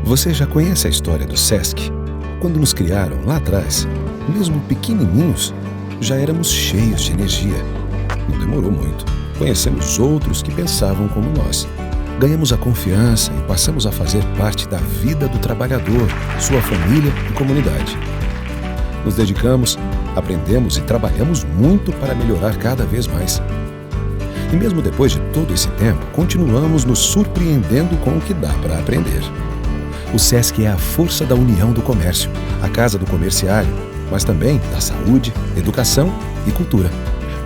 Você já conhece a história do Sesc? Quando nos criaram lá atrás, mesmo pequenininhos, já éramos cheios de energia. Não demorou muito. Conhecemos outros que pensavam como nós. Ganhamos a confiança e passamos a fazer parte da vida do trabalhador, sua família e comunidade. Nos dedicamos, aprendemos e trabalhamos muito para melhorar cada vez mais. E mesmo depois de todo esse tempo, continuamos nos surpreendendo com o que dá para aprender. O Sesc é a força da união do comércio, a casa do comerciário, mas também da saúde, educação e cultura.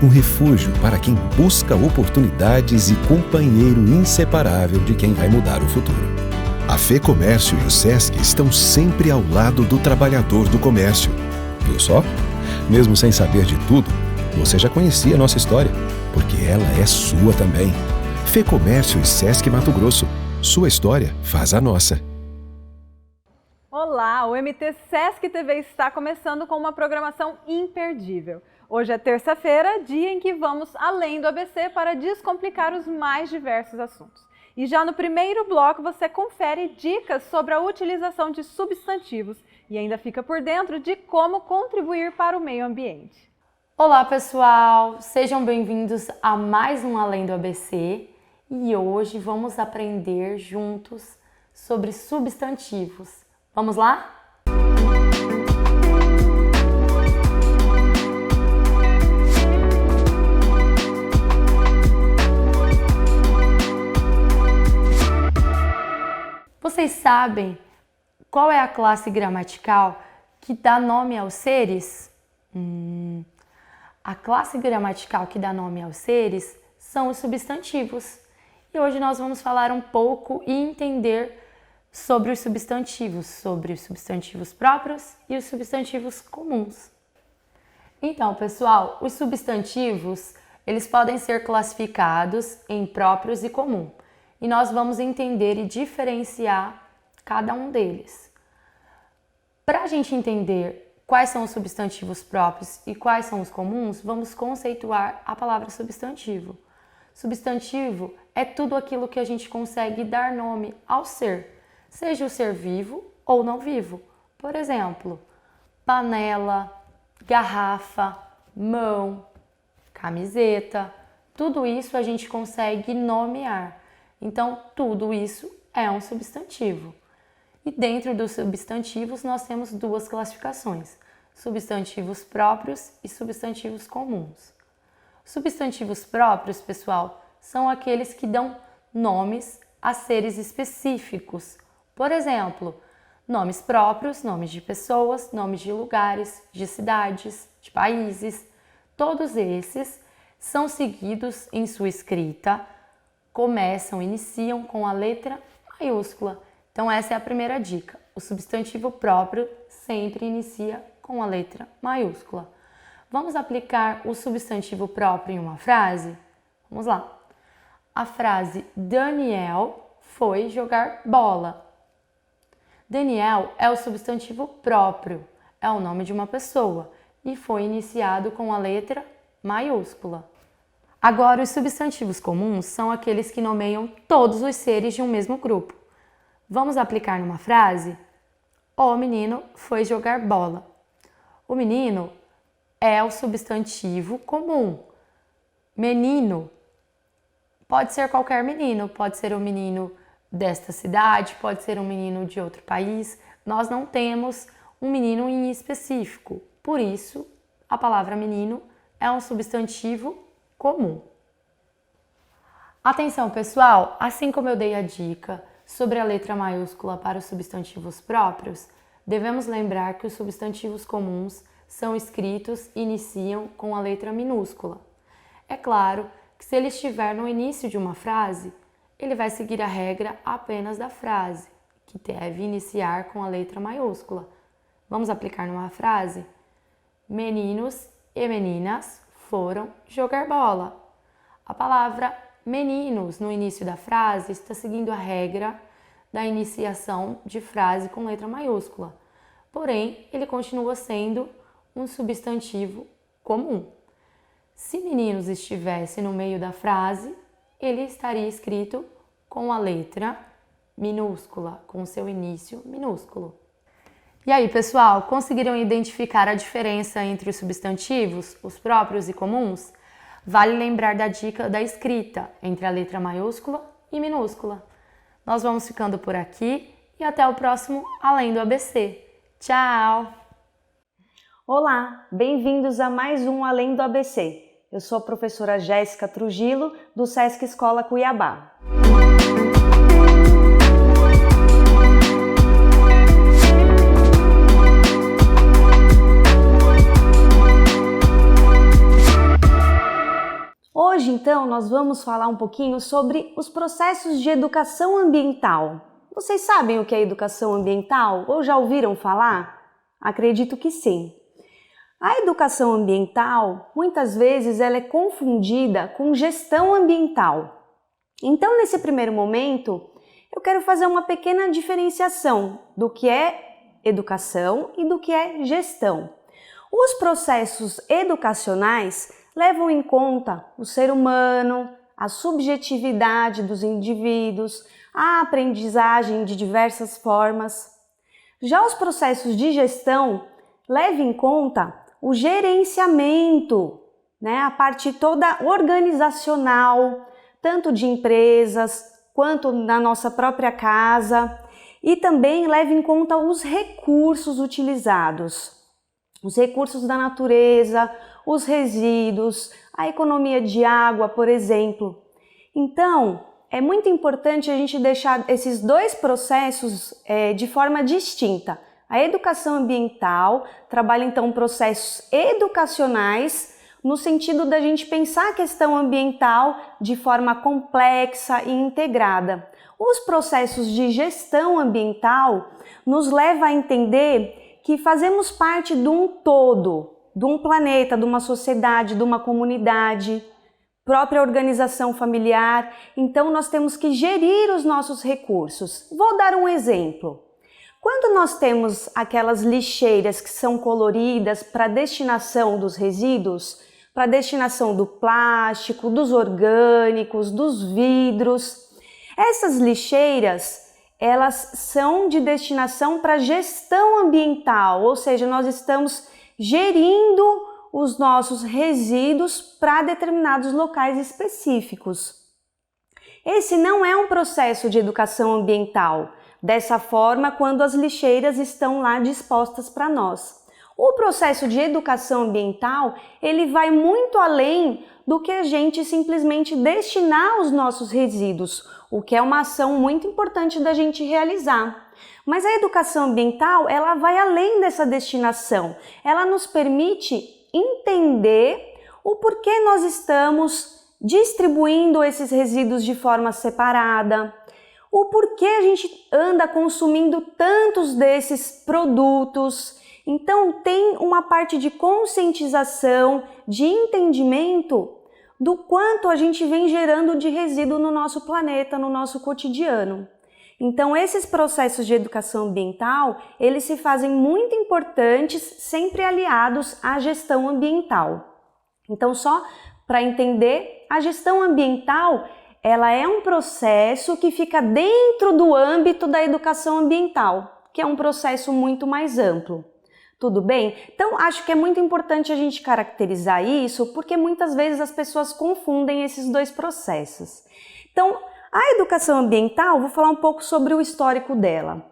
Um refúgio para quem busca oportunidades e companheiro inseparável de quem vai mudar o futuro. A FEComércio e o Sesc estão sempre ao lado do trabalhador do comércio. Viu só? Mesmo sem saber de tudo, você já conhecia a nossa história, porque ela é sua também. FEComércio e Sesc Mato Grosso. Sua história faz a nossa. Olá, o MT Sesc TV está começando com uma programação imperdível. Hoje é terça-feira, dia em que vamos além do ABC para descomplicar os mais diversos assuntos. E já no primeiro bloco você confere dicas sobre a utilização de substantivos e ainda fica por dentro de como contribuir para o meio ambiente. Olá pessoal, sejam bem-vindos a mais um Além do ABC e hoje vamos aprender juntos sobre substantivos. Vamos lá? Vocês sabem qual é a classe gramatical que dá nome aos seres? A classe gramatical que dá nome aos seres são os substantivos. E hoje nós vamos falar um pouco e entender sobre os substantivos próprios e os substantivos comuns. Então, pessoal, os substantivos, eles podem ser classificados em próprios e comum. E nós vamos entender e diferenciar cada um deles. Para a gente entender quais são os substantivos próprios e quais são os comuns, vamos conceituar a palavra substantivo. Substantivo é tudo aquilo que a gente consegue dar nome ao ser, seja o ser vivo ou não vivo. Por exemplo, panela, garrafa, mão, camiseta, tudo isso a gente consegue nomear. Então, tudo isso é um substantivo. E dentro dos substantivos nós temos duas classificações, substantivos próprios e substantivos comuns. Substantivos próprios, pessoal, são aqueles que dão nomes a seres específicos. Por exemplo, nomes próprios, nomes de pessoas, nomes de lugares, de cidades, de países. Todos esses são seguidos em sua escrita, iniciam com a letra maiúscula. Então essa é a primeira dica. O substantivo próprio sempre inicia com a letra maiúscula. Vamos aplicar o substantivo próprio em uma frase? Vamos lá. A frase Daniel foi jogar bola. Daniel é o substantivo próprio, é o nome de uma pessoa e foi iniciado com a letra maiúscula. Agora, os substantivos comuns são aqueles que nomeiam todos os seres de um mesmo grupo. Vamos aplicar numa frase? O menino foi jogar bola. O menino é o substantivo comum. Menino pode ser qualquer menino, pode ser um menino desta cidade, pode ser um menino de outro país. Nós não temos um menino em específico, por isso a palavra menino é um substantivo comum. Atenção, pessoal, assim como eu dei a dica sobre a letra maiúscula para os substantivos próprios, devemos lembrar que os substantivos comuns são escritos e iniciam com a letra minúscula. É claro que se ele estiver no início de uma frase, ele vai seguir a regra apenas da frase, que deve iniciar com a letra maiúscula. Vamos aplicar numa frase? Meninos e meninas foram jogar bola. A palavra meninos no início da frase está seguindo a regra da iniciação de frase com letra maiúscula. Porém, ele continua sendo um substantivo comum. Se meninos estivesse no meio da frase, ele estaria escrito com a letra minúscula, com seu início minúsculo. E aí, pessoal, conseguiram identificar a diferença entre os substantivos, os próprios e comuns? Vale lembrar da dica da escrita, entre a letra maiúscula e minúscula. Nós vamos ficando por aqui e até o próximo Além do ABC. Tchau! Olá, bem-vindos a mais um Além do ABC. Eu sou a professora Jéssica Trujillo, do Sesc Escola Cuiabá. Hoje, então, nós vamos falar um pouquinho sobre os processos de educação ambiental. Vocês sabem o que é educação ambiental ou já ouviram falar? Acredito que sim. A educação ambiental, muitas vezes, ela é confundida com gestão ambiental. Então, nesse primeiro momento, eu quero fazer uma pequena diferenciação do que é educação e do que é gestão. Os processos educacionais levam em conta o ser humano, a subjetividade dos indivíduos, a aprendizagem de diversas formas. Já os processos de gestão levam em conta o gerenciamento, a parte toda organizacional, tanto de empresas quanto na nossa própria casa, e também leva em conta os recursos utilizados, os recursos da natureza, os resíduos, a economia de água, por exemplo. Então, é muito importante a gente deixar esses dois processos de forma distinta. A educação ambiental trabalha, então, processos educacionais no sentido da gente pensar a questão ambiental de forma complexa e integrada. Os processos de gestão ambiental nos levam a entender que fazemos parte de um todo, de um planeta, de uma sociedade, de uma comunidade, própria organização familiar. Então, nós temos que gerir os nossos recursos. Vou dar um exemplo. Quando nós temos aquelas lixeiras que são coloridas para destinação dos resíduos, para destinação do plástico, dos orgânicos, dos vidros, essas lixeiras, elas são de destinação para gestão ambiental, ou seja, nós estamos gerindo os nossos resíduos para determinados locais específicos. Esse não é um processo de educação ambiental, dessa forma quando as lixeiras estão lá dispostas para nós. O processo de educação ambiental, ele vai muito além do que a gente simplesmente destinar os nossos resíduos, o que é uma ação muito importante da gente realizar. Mas a educação ambiental, ela vai além dessa destinação. Ela nos permite entender o porquê nós estamos distribuindo esses resíduos de forma separada, o porquê a gente anda consumindo tantos desses produtos. Então, tem uma parte de conscientização, de entendimento do quanto a gente vem gerando de resíduo no nosso planeta, no nosso cotidiano. Então, esses processos de educação ambiental, eles se fazem muito importantes, sempre aliados à gestão ambiental. Então, só para entender, a gestão ambiental, ela é um processo que fica dentro do âmbito da educação ambiental, que é um processo muito mais amplo. Tudo bem? Então, acho que é muito importante a gente caracterizar isso, porque muitas vezes as pessoas confundem esses dois processos. Então, a educação ambiental, vou falar um pouco sobre o histórico dela.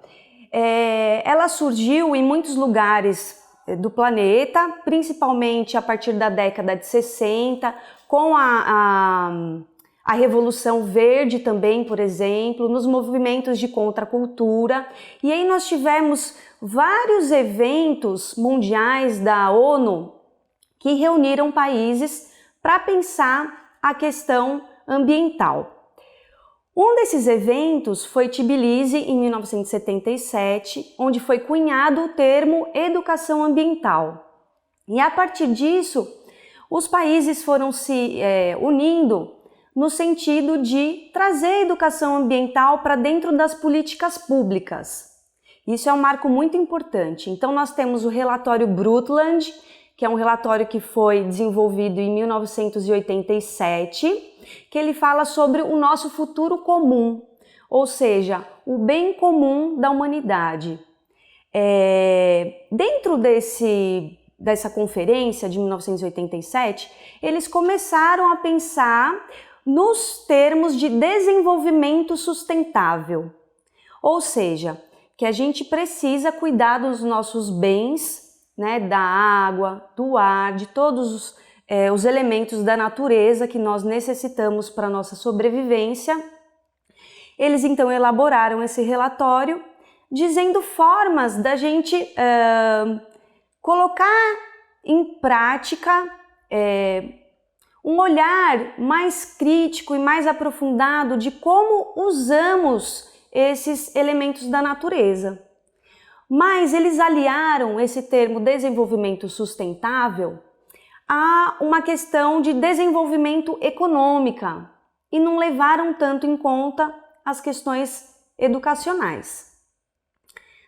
Ela surgiu em muitos lugares do planeta, principalmente a partir da década de 60, com a Revolução Verde também, por exemplo, nos movimentos de contracultura. E aí nós tivemos vários eventos mundiais da ONU que reuniram países para pensar a questão ambiental. Um desses eventos foi Tbilisi, em 1977, onde foi cunhado o termo educação ambiental. E a partir disso, os países foram se unindo no sentido de trazer a educação ambiental para dentro das políticas públicas. Isso é um marco muito importante. Então, nós temos o relatório Brundtland, que é um relatório que foi desenvolvido em 1987, que ele fala sobre o nosso futuro comum, ou seja, o bem comum da humanidade. Dentro dessa conferência de 1987, eles começaram a pensar nos termos de desenvolvimento sustentável, ou seja, que a gente precisa cuidar dos nossos bens, né, da água, do ar, de todos os elementos da natureza que nós necessitamos para a nossa sobrevivência. Eles então elaboraram esse relatório dizendo formas da gente colocar em prática um olhar mais crítico e mais aprofundado de como usamos esses elementos da natureza. Mas eles aliaram esse termo desenvolvimento sustentável a uma questão de desenvolvimento econômica e não levaram tanto em conta as questões educacionais.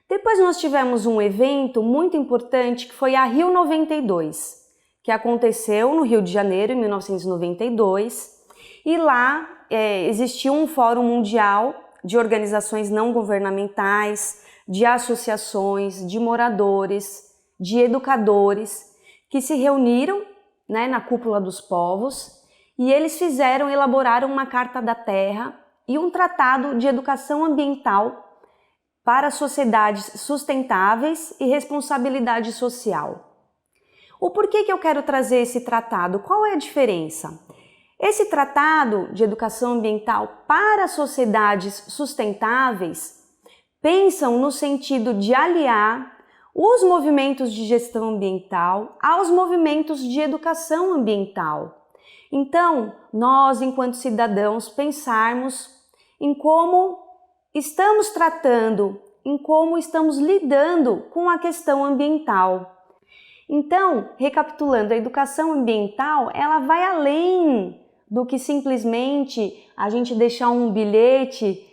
Depois nós tivemos um evento muito importante que foi a Rio 92, que aconteceu no Rio de Janeiro em 1992, e lá existiu um fórum mundial de organizações não governamentais, de associações, de moradores, de educadores, que se reuniram, né, na Cúpula dos Povos, e eles elaboraram uma Carta da Terra e um tratado de educação ambiental para sociedades sustentáveis e responsabilidade social. O porquê que eu quero trazer esse tratado? Qual é a diferença? Esse tratado de educação ambiental para sociedades sustentáveis pensam no sentido de aliar os movimentos de gestão ambiental aos movimentos de educação ambiental. Então, nós, enquanto cidadãos, pensarmos em como estamos tratando, em como estamos lidando com a questão ambiental. Então, recapitulando, a educação ambiental, ela vai além do que simplesmente a gente deixar um bilhete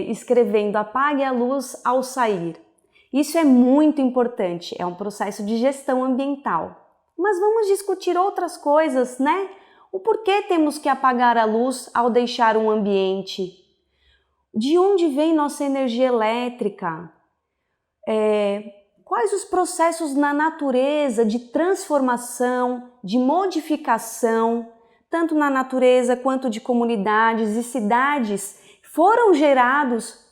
escrevendo apague a luz ao sair. Isso é muito importante, é um processo de gestão ambiental. Mas vamos discutir outras coisas, né? O porquê temos que apagar a luz ao deixar um ambiente? De onde vem nossa energia elétrica? Quais os processos na natureza de transformação, de modificação, tanto na natureza quanto de comunidades e cidades, foram gerados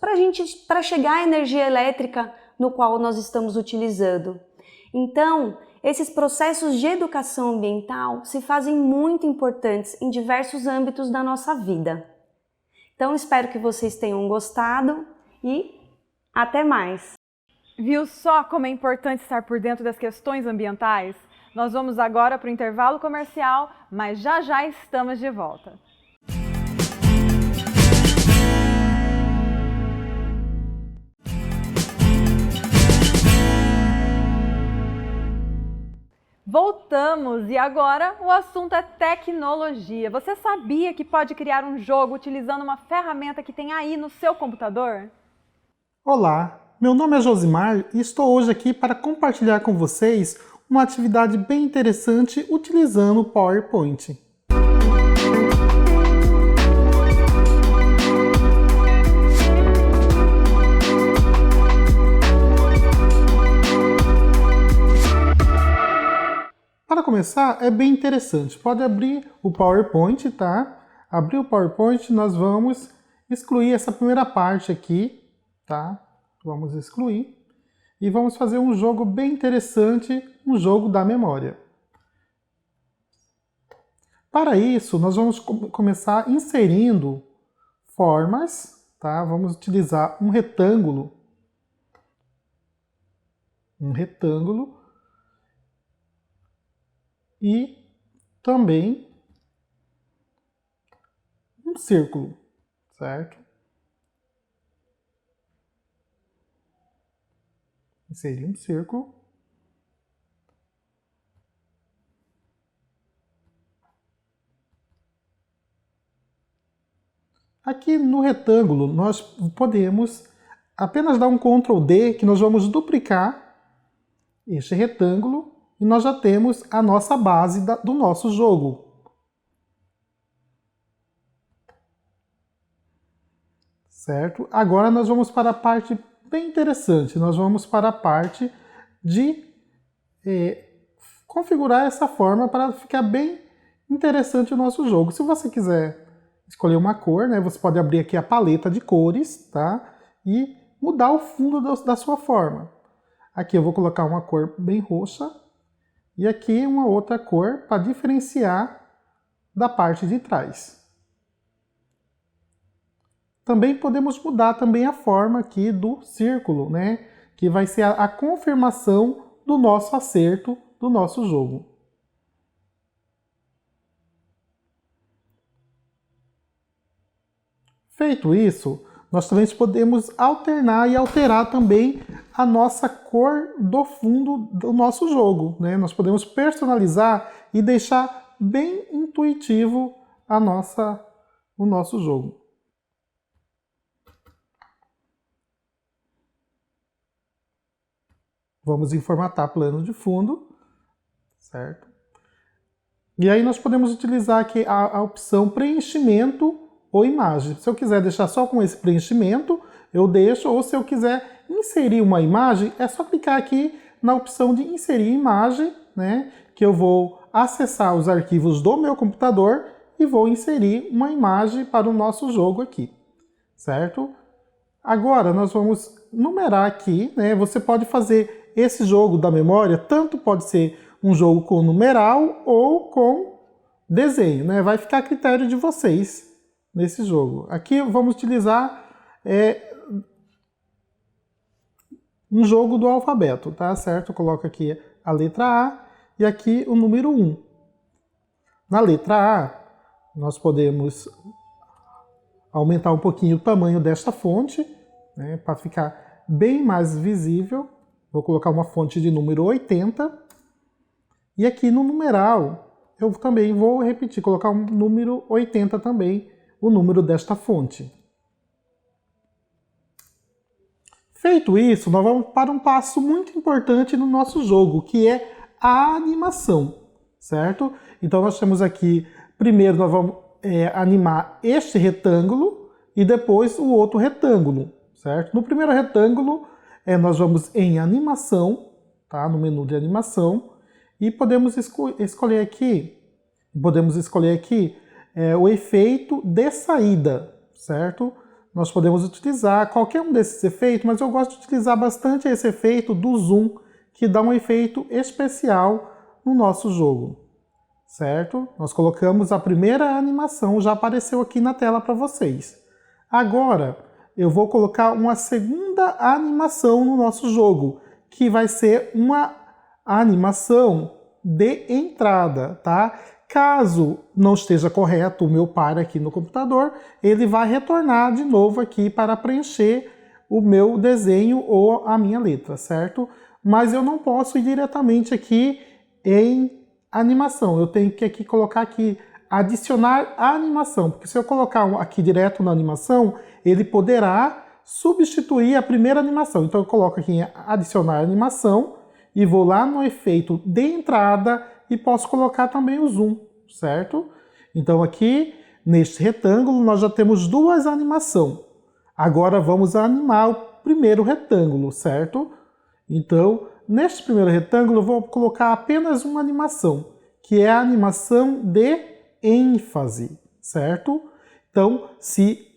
para chegar à energia elétrica no qual nós estamos utilizando? Então, esses processos de educação ambiental se fazem muito importantes em diversos âmbitos da nossa vida. Então, espero que vocês tenham gostado e até mais! Viu só como é importante estar por dentro das questões ambientais? Nós vamos agora para o intervalo comercial, mas já estamos de volta. Voltamos e agora o assunto é tecnologia. Você sabia que pode criar um jogo utilizando uma ferramenta que tem aí no seu computador? Olá, meu nome é Josimar e estou hoje aqui para compartilhar com vocês uma atividade bem interessante utilizando o PowerPoint. Para começar, é bem interessante. Pode abrir o PowerPoint, tá? Abrir o PowerPoint, nós vamos excluir essa primeira parte aqui, tá? Vamos excluir. E vamos fazer um jogo bem interessante, um jogo da memória. Para isso, nós vamos começar inserindo formas, tá? Vamos utilizar um retângulo. E também um círculo, certo? Inserir um círculo. Aqui no retângulo, nós podemos apenas dar um Ctrl D, que nós vamos duplicar este retângulo. E nós já temos a nossa base do nosso jogo. certo? Agora nós vamos para a parte bem interessante, nós vamos para a parte de configurar essa forma para ficar bem interessante o nosso jogo. Se você quiser escolher uma cor, né, você pode abrir aqui a paleta de cores, tá? E mudar o fundo da sua forma. Aqui eu vou colocar uma cor bem roxa e aqui uma outra cor para diferenciar da parte de trás. Também podemos mudar também a forma aqui do círculo, né? Que vai ser a confirmação do nosso acerto do nosso jogo. Feito isso, nós também podemos alternar e alterar também a nossa cor do fundo do nosso jogo, né? Nós podemos personalizar e deixar bem intuitivo o nosso jogo. Vamos em formatar plano de fundo, certo? E aí nós podemos utilizar aqui a opção preenchimento ou imagem. Se eu quiser deixar só com esse preenchimento, eu deixo, ou se eu quiser inserir uma imagem, é só clicar aqui na opção de inserir imagem, né? Que eu vou acessar os arquivos do meu computador e vou inserir uma imagem para o nosso jogo aqui, certo? Agora nós vamos numerar aqui, né? Você pode fazer esse jogo da memória, tanto pode ser um jogo com numeral ou com desenho, né? Vai ficar a critério de vocês nesse jogo. Aqui vamos utilizar um jogo do alfabeto, tá certo? Eu coloco aqui a letra A e aqui o número 1. Na letra A, nós podemos aumentar um pouquinho o tamanho desta fonte, né, para ficar bem mais visível. Vou colocar uma fonte de número 80. E aqui no numeral, eu também vou repetir, colocar um número 80 também, o número desta fonte. Feito isso, nós vamos para um passo muito importante no nosso jogo, que é a animação, certo? Então nós temos aqui, primeiro nós vamos animar este retângulo e depois o outro retângulo, certo? No primeiro retângulo, nós vamos em animação, tá? No menu de animação, e podemos escolher aqui o efeito de saída, certo? Nós podemos utilizar qualquer um desses efeitos, mas eu gosto de utilizar bastante esse efeito do zoom, que dá um efeito especial no nosso jogo, certo? Nós colocamos a primeira animação, já apareceu aqui na tela para vocês. Agora, eu vou colocar uma segunda animação no nosso jogo, que vai ser uma animação de entrada, tá? Caso não esteja correto o meu par aqui no computador, ele vai retornar de novo aqui para preencher o meu desenho ou a minha letra, certo? Mas eu não posso ir diretamente aqui em animação, eu tenho que aqui colocar aqui adicionar a animação, porque se eu colocar aqui direto na animação, ele poderá substituir a primeira animação. Então eu coloco aqui em adicionar animação e vou lá no efeito de entrada e posso colocar também o zoom, certo? Então aqui, neste retângulo, nós já temos duas animações. Agora vamos animar o primeiro retângulo, certo? Então, neste primeiro retângulo, eu vou colocar apenas uma animação, que é a animação de ênfase, certo? Então, se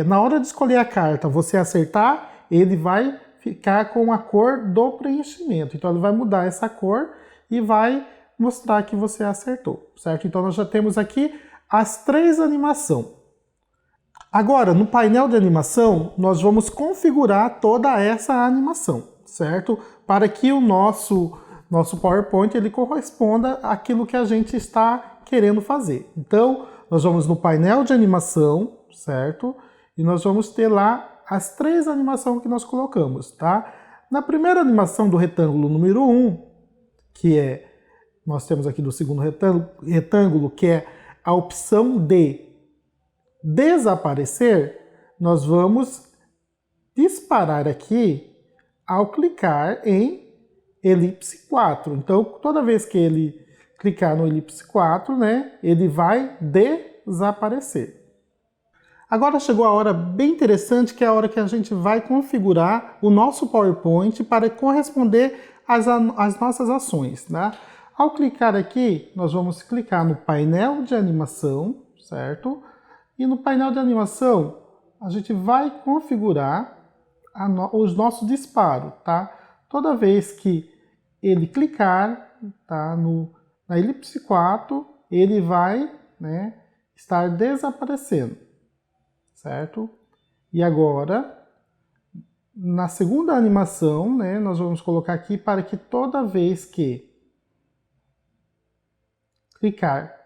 na hora de escolher a carta você acertar, ele vai ficar com a cor do preenchimento. Então, ele vai mudar essa cor e vai mostrar que você acertou, certo? Então, nós já temos aqui as três animações. Agora, no painel de animação, nós vamos configurar toda essa animação, certo? Para que o nosso PowerPoint ele corresponda àquilo que a gente está querendo fazer. Então, nós vamos no painel de animação, certo? E nós vamos ter lá as três animações que nós colocamos, tá? Na primeira animação do retângulo número 1, que nós temos aqui do segundo retângulo, que é a opção de desaparecer, nós vamos disparar aqui ao clicar em elipse 4. Então, toda vez que ele clicar no elipse 4, né, ele vai desaparecer. Agora chegou a hora bem interessante, que é a hora que a gente vai configurar o nosso PowerPoint para corresponder às nossas ações, né? Ao clicar aqui, nós vamos clicar no painel de animação, certo? E no painel de animação, a gente vai configurar os nossos disparos, tá? Toda vez que ele clicar, tá, na elipse 4, ele vai, né, estar desaparecendo, certo? E agora, na segunda animação, né, nós vamos colocar aqui para que toda vez que clicar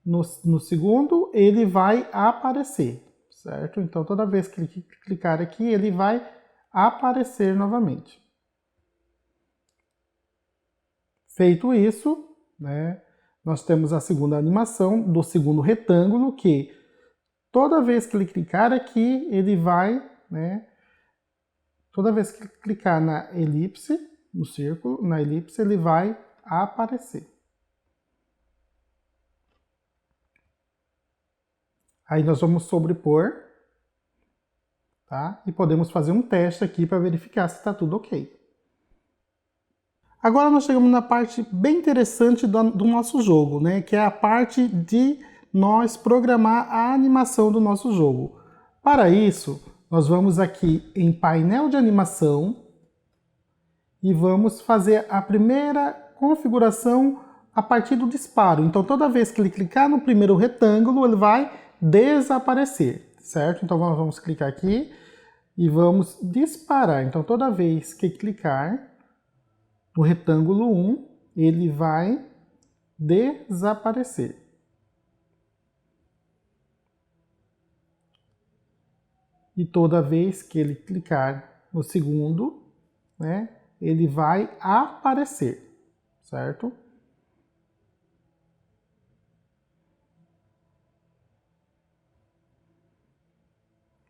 no segundo, ele vai aparecer, certo? Então, toda vez que ele clicar aqui, ele vai aparecer novamente. Feito isso, né, nós temos a segunda animação do segundo retângulo, que toda vez que ele clicar aqui, ele vai, né, toda vez que clicar na elipse, no círculo, na elipse, ele vai aparecer. Aí nós vamos sobrepor, tá? E podemos fazer um teste aqui para verificar se está tudo ok. Agora nós chegamos na parte bem interessante do nosso jogo, né? Que é a parte de nós programar a animação do nosso jogo. Para isso, nós vamos aqui em painel de animação e vamos fazer a primeira configuração a partir do disparo. Então, toda vez que ele clicar no primeiro retângulo, ele vai desaparecer, certo? Então, nós vamos clicar aqui e vamos disparar. Então, toda vez que clicar no retângulo 1, ele vai desaparecer. E toda vez que ele clicar no segundo, né, ele vai aparecer, certo?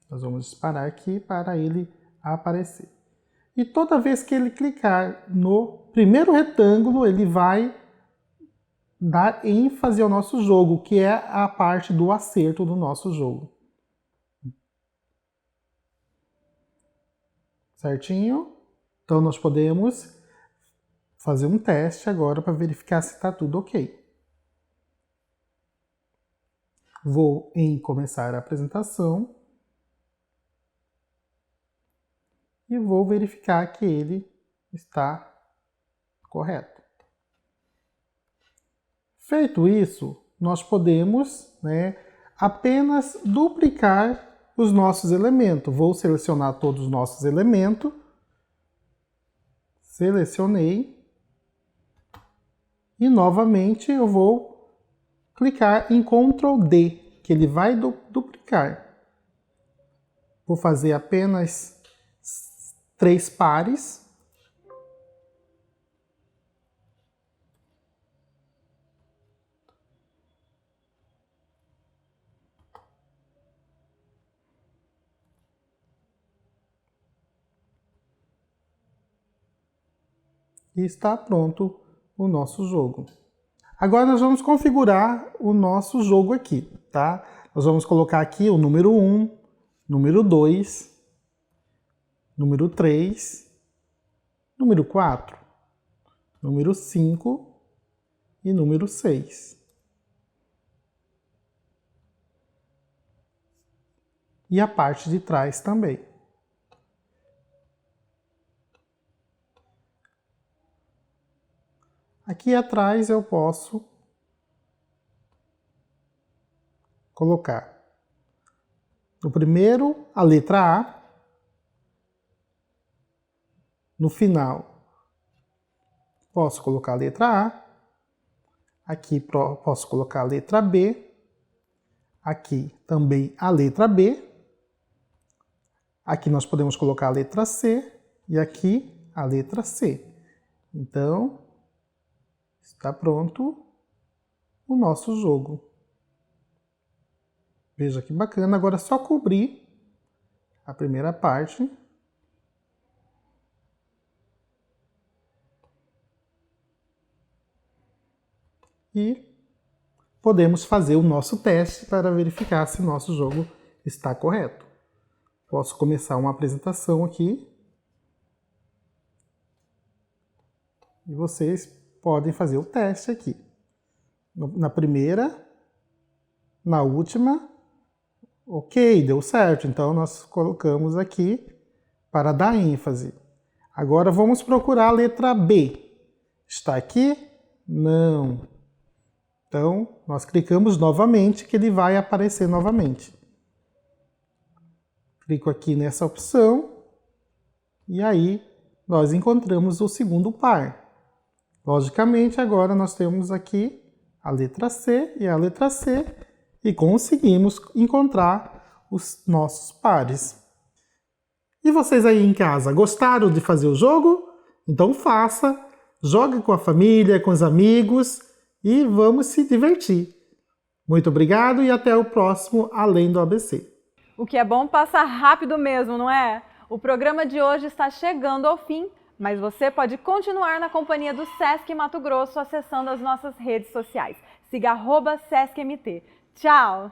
Nós vamos disparar aqui para ele aparecer. E toda vez que ele clicar no primeiro retângulo, ele vai dar ênfase ao nosso jogo, que é a parte do acerto do nosso jogo. Certinho? Então nós podemos fazer um teste agora para verificar se está tudo ok. Vou em começar a apresentação e vou verificar que ele está correto. Feito isso, nós podemos, né, apenas duplicar os nossos elementos. Vou selecionar todos os nossos elementos. Selecionei. E novamente eu vou clicar em Ctrl D, que ele vai duplicar. Vou fazer apenas 3 pares. E está pronto o nosso jogo. Agora nós vamos configurar o nosso jogo aqui, tá? Nós vamos colocar aqui o número 1, número 2, número 3, número 4, número 5 e número 6. E a parte de trás também. Aqui atrás eu posso colocar no primeiro a letra A, no final posso colocar a letra A, aqui posso colocar a letra B, aqui também a letra B, aqui nós podemos colocar a letra C e aqui a letra C. Então, está pronto o nosso jogo. Veja que bacana. Agora é só cobrir a primeira parte. E podemos fazer o nosso teste para verificar se nosso jogo está correto. Posso começar uma apresentação aqui. E vocês podem fazer o teste aqui. Na primeira, na última, ok, deu certo. Então, nós colocamos aqui para dar ênfase. Agora, vamos procurar a letra B. Está aqui? Não. Então, nós clicamos novamente que ele vai aparecer novamente. Clico aqui nessa opção e aí nós encontramos o segundo par. Logicamente, agora nós temos aqui a letra C e a letra C e conseguimos encontrar os nossos pares. E vocês aí em casa, gostaram de fazer o jogo? Então faça, jogue com a família, com os amigos e vamos se divertir. Muito obrigado e até o próximo Além do ABC. O que é bom passa rápido mesmo, não é? O programa de hoje está chegando ao fim, mas você pode continuar na companhia do Sesc Mato Grosso acessando as nossas redes sociais. Siga @SescMT. Tchau!